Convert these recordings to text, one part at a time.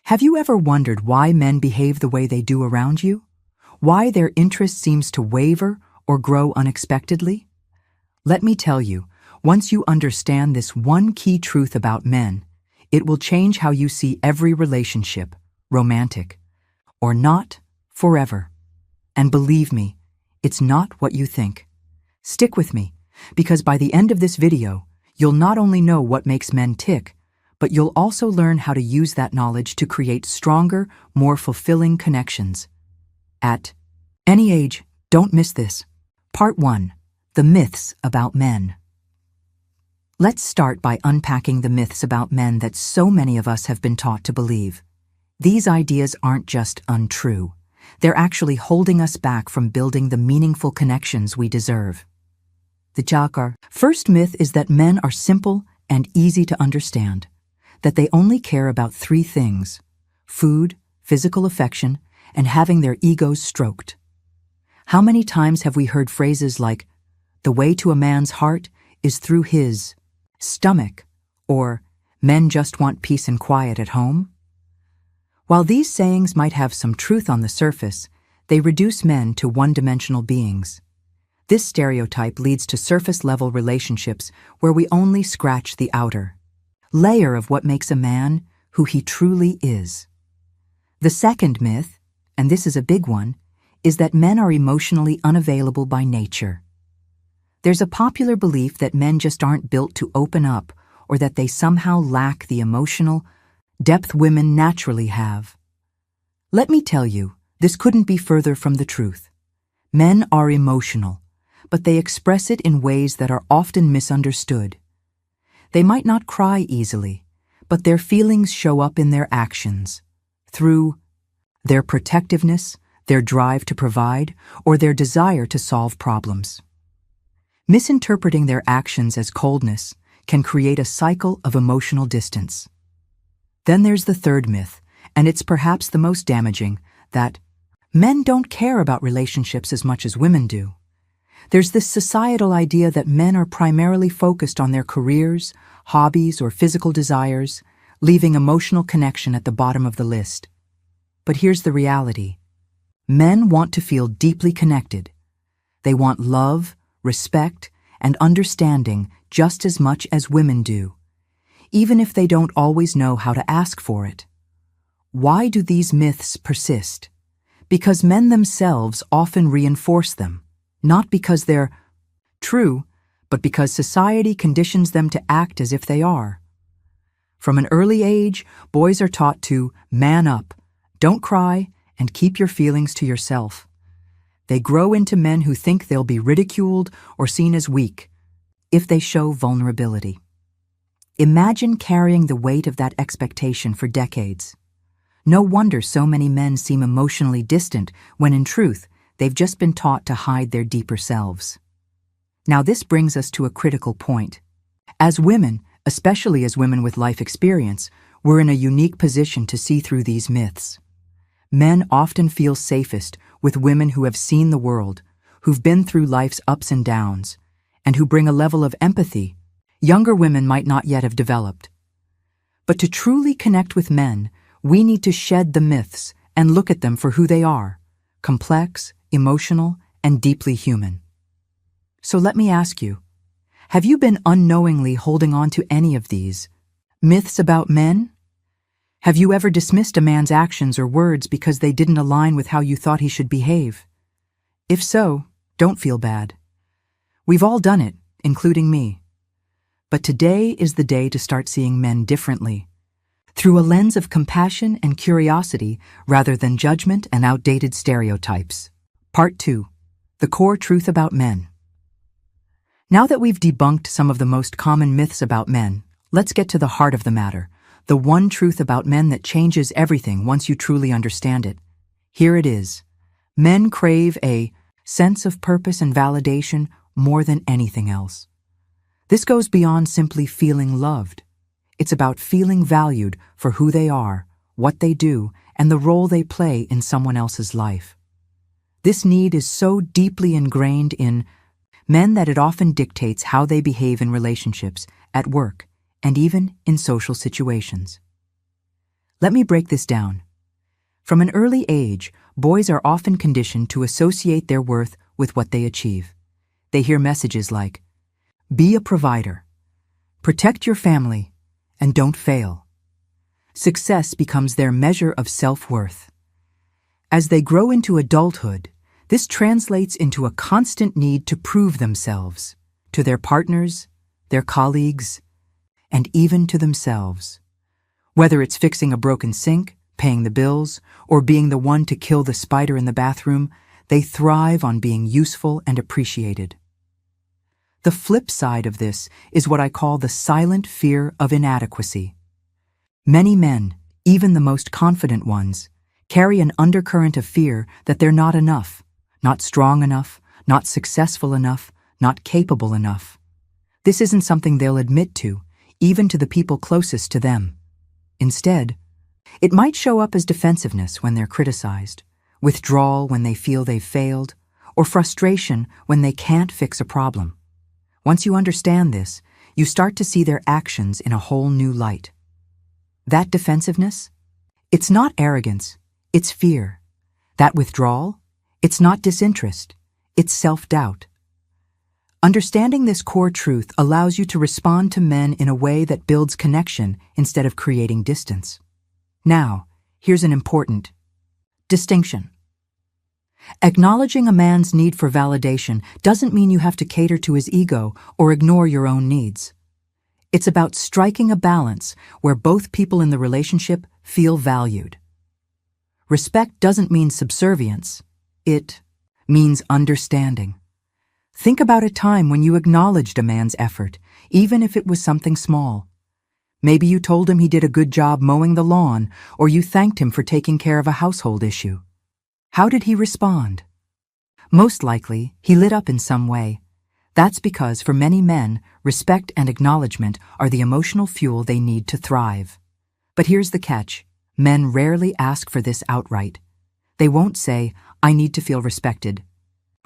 Have you ever wondered why men behave the way they do around you? Why their interest seems to waver or grow unexpectedly? Let me tell you, once you understand this one key truth about men, it will change how you see every relationship, romantic or not, forever. And believe me, it's not what you think. Stick with me, because by the end of this video, you'll not only know what makes men tick, but you'll also learn how to use that knowledge to create stronger, more fulfilling connections. At any age, don't miss this. Part 1. The myths about men. Let's start by unpacking the myths about men that so many of us have been taught to believe. These ideas aren't just untrue. They're actually holding us back from building the meaningful connections we deserve. The Jakar. First myth is that men are simple and easy to understand, that they only care about 3 things: food, physical affection, and having their egos stroked. How many times have we heard phrases like, "The way to a man's heart is through his stomach," or "Men just want peace and quiet at home"? While these sayings might have some truth on the surface, they reduce men to one-dimensional beings. This stereotype leads to surface-level relationships where we only scratch the outer layer of what makes a man who he truly is. The second myth, and this is a big one, is that men are emotionally unavailable by nature. There's a popular belief that men just aren't built to open up, or that they somehow lack the emotional depth women naturally have. Let me tell you, this couldn't be further from the truth. Men are emotional, but they express it in ways that are often misunderstood. They might not cry easily, but their feelings show up in their actions, through their protectiveness, their drive to provide, or their desire to solve problems. Misinterpreting their actions as coldness can create a cycle of emotional distance. Then there's the third myth, and it's perhaps the most damaging, that men don't care about relationships as much as women do. There's this societal idea that men are primarily focused on their careers, hobbies, or physical desires, leaving emotional connection at the bottom of the list. But here's the reality. Men want to feel deeply connected. They want love, respect, and understanding just as much as women do, even if they don't always know how to ask for it. Why do these myths persist? Because men themselves often reinforce them, not because they're true, but because society conditions them to act as if they are. From an early age, boys are taught to man up, don't cry, and keep your feelings to yourself. They grow into men who think they'll be ridiculed or seen as weak if they show vulnerability. Imagine carrying the weight of that expectation for decades. No wonder so many men seem emotionally distant when in truth, they've just been taught to hide their deeper selves. Now this brings us to a critical point. As women, especially as women with life experience, we're in a unique position to see through these myths. Men often feel safest with women who have seen the world, who've been through life's ups and downs, and who bring a level of empathy younger women might not yet have developed. But to truly connect with men, we need to shed the myths and look at them for who they are: complex, emotional, and deeply human. So let me ask you, have you been unknowingly holding on to any of these myths about men? Have you ever dismissed a man's actions or words because they didn't align with how you thought he should behave? If so, don't feel bad. We've all done it, including me. But today is the day to start seeing men differently, through a lens of compassion and curiosity rather than judgment and outdated stereotypes. Part 2. The core truth about men. Now that we've debunked some of the most common myths about men, let's get to the heart of the matter, the one truth about men that changes everything once you truly understand it. Here it is. Men crave a sense of purpose and validation more than anything else. This goes beyond simply feeling loved. It's about feeling valued for who they are, what they do, and the role they play in someone else's life. This need is so deeply ingrained in men that it often dictates how they behave in relationships, at work, and even in social situations. Let me break this down. From an early age, boys are often conditioned to associate their worth with what they achieve. They hear messages like, "Be a provider," "Protect your family," and "Don't fail." Success becomes their measure of self-worth. As they grow into adulthood, this translates into a constant need to prove themselves to their partners, their colleagues, and even to themselves. Whether it's fixing a broken sink, paying the bills, or being the one to kill the spider in the bathroom, they thrive on being useful and appreciated. The flip side of this is what I call the silent fear of inadequacy. Many men, even the most confident ones, carry an undercurrent of fear that they're not enough, not strong enough, not successful enough, not capable enough. This isn't something they'll admit to, even to the people closest to them. Instead, it might show up as defensiveness when they're criticized, withdrawal when they feel they've failed, or frustration when they can't fix a problem. Once you understand this, you start to see their actions in a whole new light. That defensiveness? It's not arrogance, it's fear. That withdrawal? It's not disinterest, it's self-doubt. Understanding this core truth allows you to respond to men in a way that builds connection instead of creating distance. Now, here's an important distinction. Acknowledging a man's need for validation doesn't mean you have to cater to his ego or ignore your own needs. It's about striking a balance where both people in the relationship feel valued. Respect doesn't mean subservience. It means understanding. Think about a time when you acknowledged a man's effort, even if it was something small. Maybe you told him he did a good job mowing the lawn, or you thanked him for taking care of a household issue. How did he respond? Most likely, he lit up in some way. That's because for many men, respect and acknowledgement are the emotional fuel they need to thrive. But here's the catch. Men rarely ask for this outright. They won't say, "I need to feel respected,"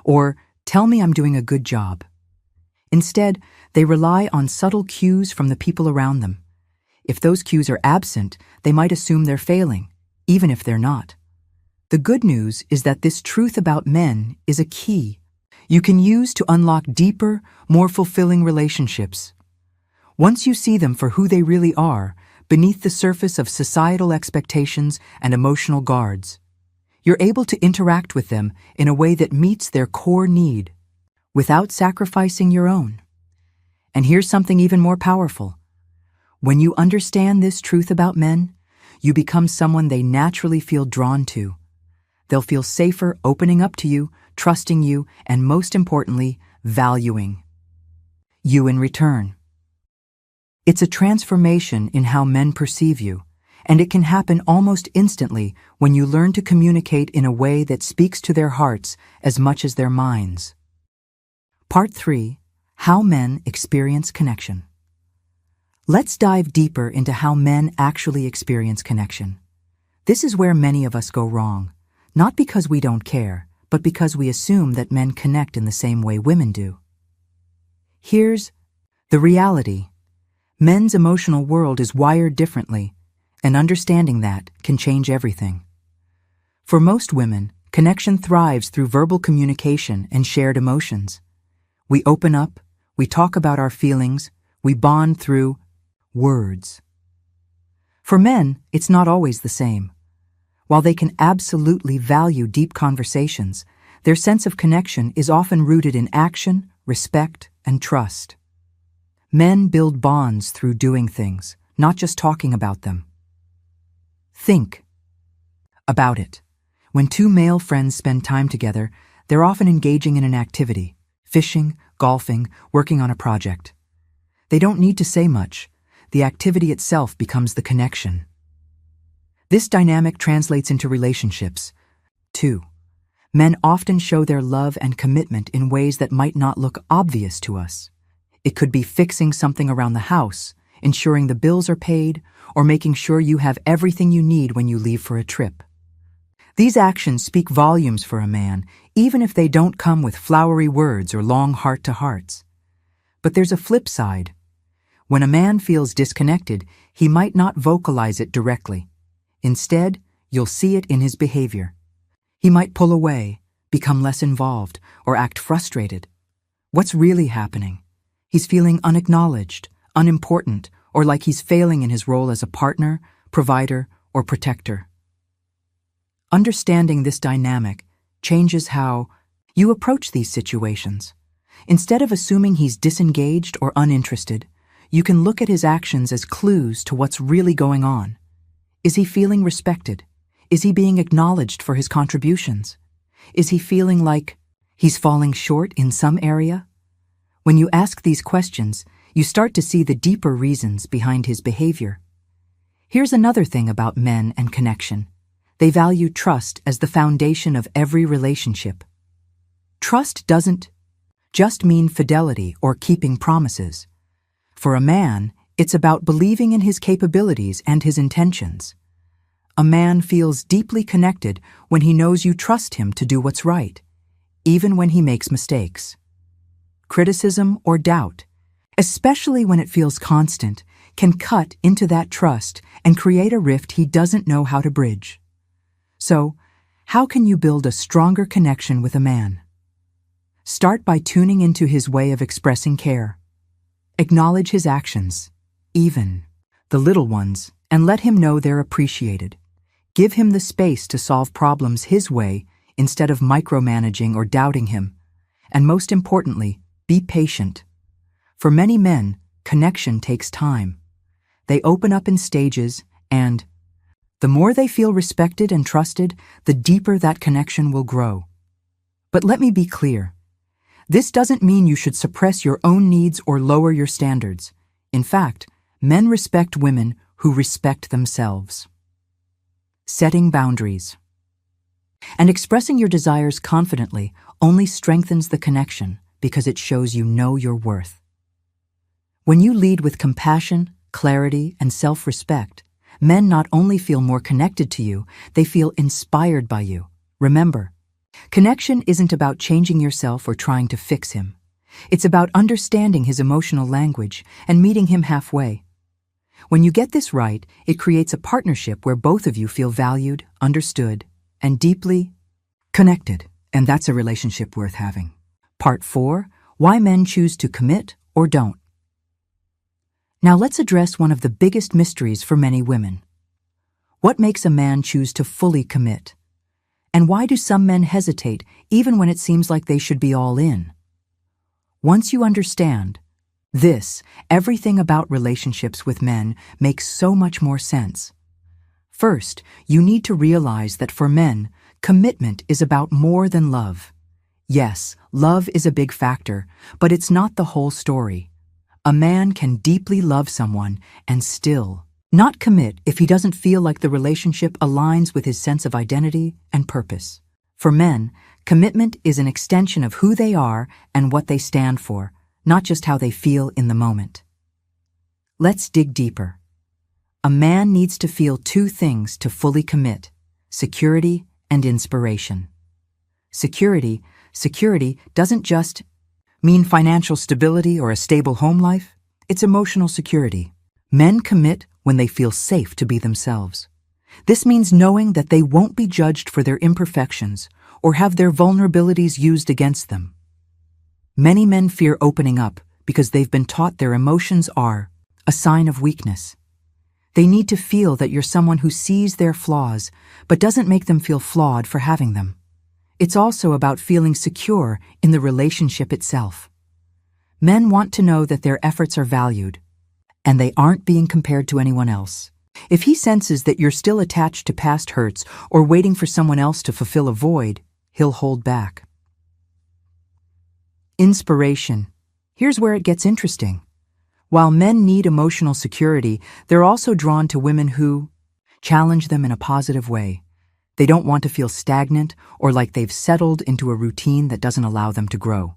or "Tell me I'm doing a good job." Instead, they rely on subtle cues from the people around them. If those cues are absent, they might assume they're failing, even if they're not. The good news is that this truth about men is a key you can use to unlock deeper, more fulfilling relationships. Once you see them for who they really are, beneath the surface of societal expectations and emotional guards, you're able to interact with them in a way that meets their core need, without sacrificing your own. And here's something even more powerful. When you understand this truth about men, you become someone they naturally feel drawn to. They'll feel safer opening up to you, trusting you, and most importantly, valuing you in return. It's a transformation in how men perceive you, and it can happen almost instantly when you learn to communicate in a way that speaks to their hearts as much as their minds. Part 3. How Men Experience Connection. Let's dive deeper into how men actually experience connection. This is where many of us go wrong, not because we don't care, but because we assume that men connect in the same way women do. Here's the reality. Men's emotional world is wired differently, and understanding that can change everything. For most women, connection thrives through verbal communication and shared emotions. We open up, we talk about our feelings, we bond through words. For men, it's not always the same. While they can absolutely value deep conversations, their sense of connection is often rooted in action, respect, and trust. Men build bonds through doing things, not just talking about them. Think about it. When two male friends spend time together, they're often engaging in an activity, fishing, golfing, working on a project. They don't need to say much. The activity itself becomes the connection. This dynamic translates into relationships. 2. Men often show their love and commitment in ways that might not look obvious to us. It could be fixing something around the house, ensuring the bills are paid, or making sure you have everything you need when you leave for a trip. These actions speak volumes for a man, even if they don't come with flowery words or long heart-to-hearts. But there's a flip side. When a man feels disconnected, he might not vocalize it directly. Instead, you'll see it in his behavior. He might pull away, become less involved, or act frustrated. What's really happening? He's feeling unacknowledged, unimportant, or like he's failing in his role as a partner, provider, or protector. Understanding this dynamic changes how you approach these situations. Instead of assuming he's disengaged or uninterested, you can look at his actions as clues to what's really going on. Is he feeling respected? Is he being acknowledged for his contributions? Is he feeling like he's falling short in some area? When you ask these questions, you start to see the deeper reasons behind his behavior. Here's another thing about men and connection. They value trust as the foundation of every relationship. Trust doesn't just mean fidelity or keeping promises. For a man, it's about believing in his capabilities and his intentions. A man feels deeply connected when he knows you trust him to do what's right, even when he makes mistakes. Criticism or doubt, especially when it feels constant, can cut into that trust and create a rift he doesn't know how to bridge. So, how can you build a stronger connection with a man? Start by tuning into his way of expressing care. Acknowledge his actions, even the little ones, and let him know they're appreciated. Give him the space to solve problems his way instead of micromanaging or doubting him. And most importantly, be patient. For many men, connection takes time. They open up in stages, and the more they feel respected and trusted, the deeper that connection will grow. But let me be clear. This doesn't mean you should suppress your own needs or lower your standards. In fact, men respect women who respect themselves. Setting boundaries and expressing your desires confidently only strengthens the connection because it shows you know your worth. When you lead with compassion, clarity, and self-respect, men not only feel more connected to you, they feel inspired by you. Remember, connection isn't about changing yourself or trying to fix him. It's about understanding his emotional language and meeting him halfway. When you get this right, it creates a partnership where both of you feel valued, understood, and deeply connected. And that's a relationship worth having. Part 4, Why Men Choose to Commit or Don't. Now let's address one of the biggest mysteries for many women. What makes a man choose to fully commit? And why do some men hesitate even when it seems like they should be all in? Once you understand this, everything about relationships with men makes so much more sense. First, you need to realize that for men, commitment is about more than love. Yes, love is a big factor, but it's not the whole story. A man can deeply love someone and still not commit if he doesn't feel like the relationship aligns with his sense of identity and purpose. For men, commitment is an extension of who they are and what they stand for, not just how they feel in the moment. Let's dig deeper. A man needs to feel two things to fully commit: security and inspiration. Security doesn't just mean financial stability or a stable home life. It's emotional security. Men commit when they feel safe to be themselves. This means knowing that they won't be judged for their imperfections or have their vulnerabilities used against them. Many men fear opening up because they've been taught their emotions are a sign of weakness. They need to feel that you're someone who sees their flaws but doesn't make them feel flawed for having them. It's also about feeling secure in the relationship itself. Men want to know that their efforts are valued and they aren't being compared to anyone else. If he senses that you're still attached to past hurts or waiting for someone else to fulfill a void, he'll hold back. Inspiration. Here's where it gets interesting. While men need emotional security, they're also drawn to women who challenge them in a positive way. They don't want to feel stagnant or like they've settled into a routine that doesn't allow them to grow.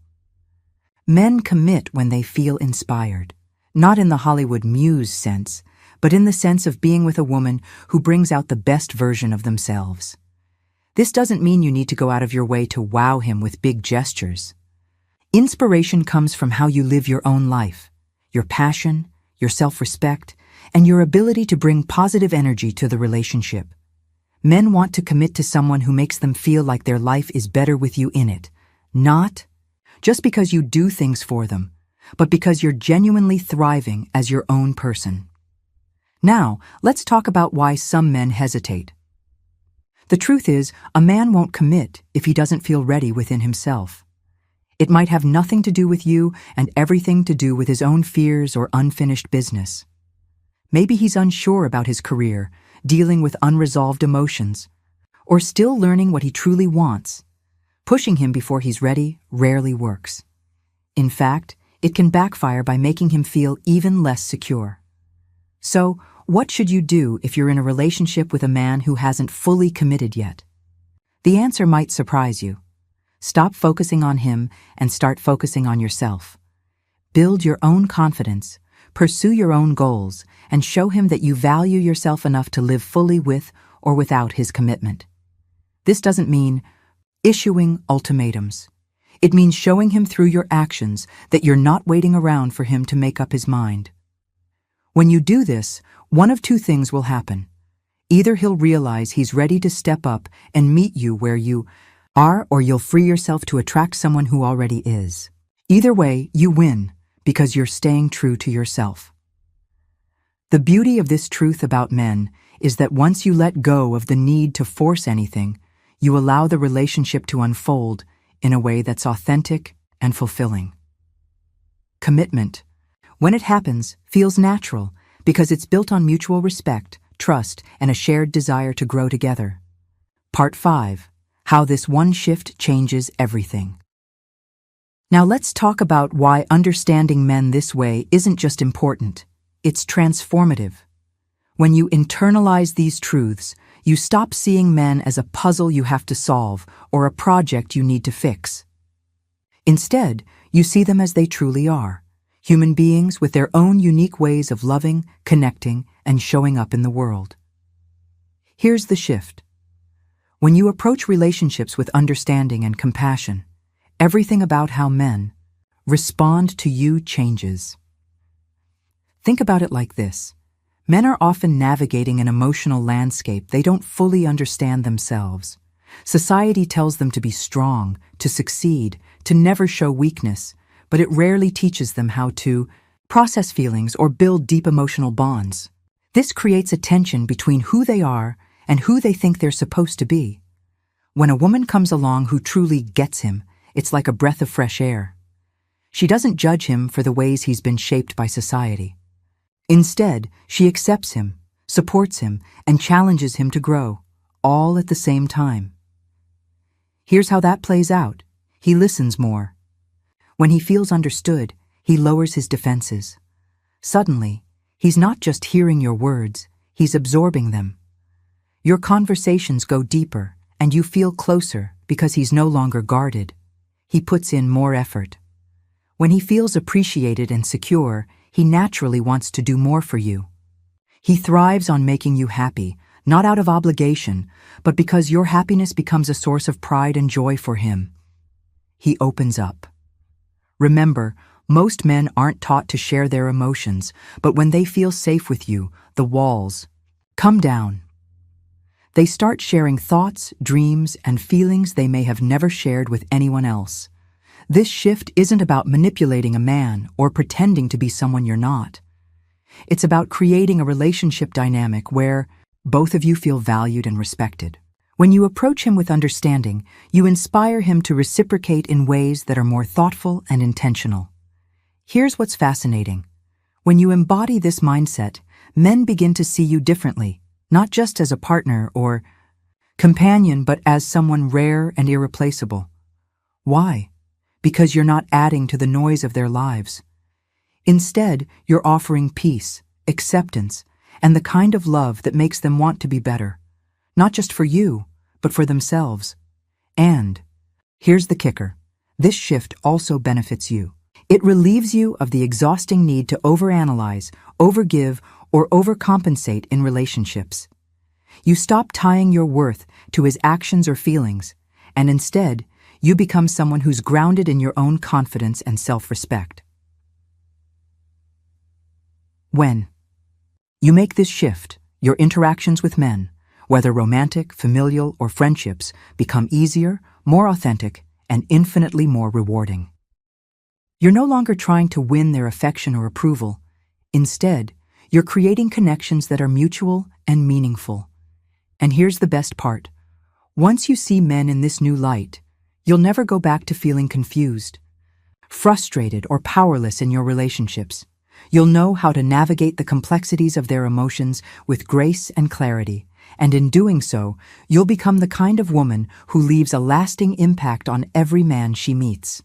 Men commit when they feel inspired, not in the Hollywood muse sense, but in the sense of being with a woman who brings out the best version of themselves. This doesn't mean you need to go out of your way to wow him with big gestures. Inspiration comes from how you live your own life, your passion, your self-respect, and your ability to bring positive energy to the relationship. Men want to commit to someone who makes them feel like their life is better with you in it, not just because you do things for them, but because you're genuinely thriving as your own person. Now, let's talk about why some men hesitate. The truth is, a man won't commit if he doesn't feel ready within himself. It might have nothing to do with you and everything to do with his own fears or unfinished business. Maybe he's unsure about his career, dealing with unresolved emotions, or still learning what he truly wants. Pushing him before he's ready rarely works. In fact, it can backfire by making him feel even less secure. So, what should you do if you're in a relationship with a man who hasn't fully committed yet? The answer might surprise you. Stop focusing on him and start focusing on yourself. Build your own confidence, pursue your own goals, and show him that you value yourself enough to live fully with or without his commitment. This doesn't mean issuing ultimatums. It means showing him through your actions that you're not waiting around for him to make up his mind. When you do this, one of two things will happen. Either he'll realize he's ready to step up and meet you where you are, or you'll free yourself to attract someone who already is. Either way, you win, because you're staying true to yourself. The beauty of this truth about men is that once you let go of the need to force anything, you allow the relationship to unfold in a way that's authentic and fulfilling. Commitment, when it happens, feels natural because it's built on mutual respect, trust, and a shared desire to grow together. Part 5. How this one shift changes everything. Now let's talk about why understanding men this way isn't just important, it's transformative. When you internalize these truths, you stop seeing men as a puzzle you have to solve or a project you need to fix. Instead, you see them as they truly are, human beings with their own unique ways of loving, connecting, and showing up in the world. Here's the shift. When you approach relationships with understanding and compassion, everything about how men respond to you changes. Think about it like this. Men are often navigating an emotional landscape they don't fully understand themselves. Society tells them to be strong, to succeed, to never show weakness, but it rarely teaches them how to process feelings or build deep emotional bonds. This creates a tension between who they are and who they think they're supposed to be. When a woman comes along who truly gets him, it's like a breath of fresh air. She doesn't judge him for the ways he's been shaped by society. Instead, she accepts him, supports him, and challenges him to grow, all at the same time. Here's how that plays out. He listens more. When he feels understood, he lowers his defenses. Suddenly, he's not just hearing your words, he's absorbing them. Your conversations go deeper, and you feel closer because he's no longer guarded. He puts in more effort. When he feels appreciated and secure, he naturally wants to do more for you. He thrives on making you happy, not out of obligation, but because your happiness becomes a source of pride and joy for him. He opens up. Remember, most men aren't taught to share their emotions, but when they feel safe with you, the walls come down. They start sharing thoughts, dreams, and feelings they may have never shared with anyone else. This shift isn't about manipulating a man or pretending to be someone you're not. It's about creating a relationship dynamic where both of you feel valued and respected. When you approach him with understanding, you inspire him to reciprocate in ways that are more thoughtful and intentional. Here's what's fascinating. When you embody this mindset, men begin to see you differently, not just as a partner or companion, but as someone rare and irreplaceable. Why? Because you're not adding to the noise of their lives. Instead, you're offering peace, acceptance, and the kind of love that makes them want to be better. Not just for you, but for themselves. And here's the kicker. This shift also benefits you. It relieves you of the exhausting need to overanalyze, overgive, or overcompensate in relationships. You stop tying your worth to his actions or feelings, and instead, you become someone who's grounded in your own confidence and self-respect. When You make this shift, your interactions with men, whether romantic, familial, or friendships, become easier, more authentic, and infinitely more rewarding. You're no longer trying to win their affection or approval. Instead, you're creating connections that are mutual and meaningful. And here's the best part. Once you see men in this new light, you'll never go back to feeling confused, frustrated, or powerless in your relationships. You'll know how to navigate the complexities of their emotions with grace and clarity, and in doing so, you'll become the kind of woman who leaves a lasting impact on every man she meets.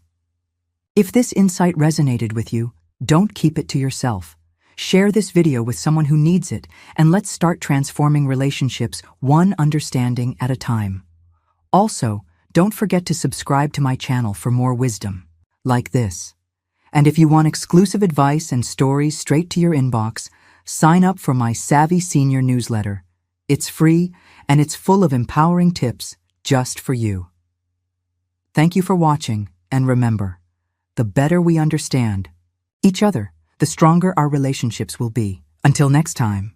If this insight resonated with you, don't keep it to yourself. Share this video with someone who needs it, and let's start transforming relationships one understanding at a time. Also, don't forget to subscribe to my channel for more wisdom like this. And if you want exclusive advice and stories straight to your inbox, sign up for my Savvy Senior newsletter. It's free, and it's full of empowering tips just for you. Thank you for watching, and remember, the better we understand each other, the stronger our relationships will be. Until next time.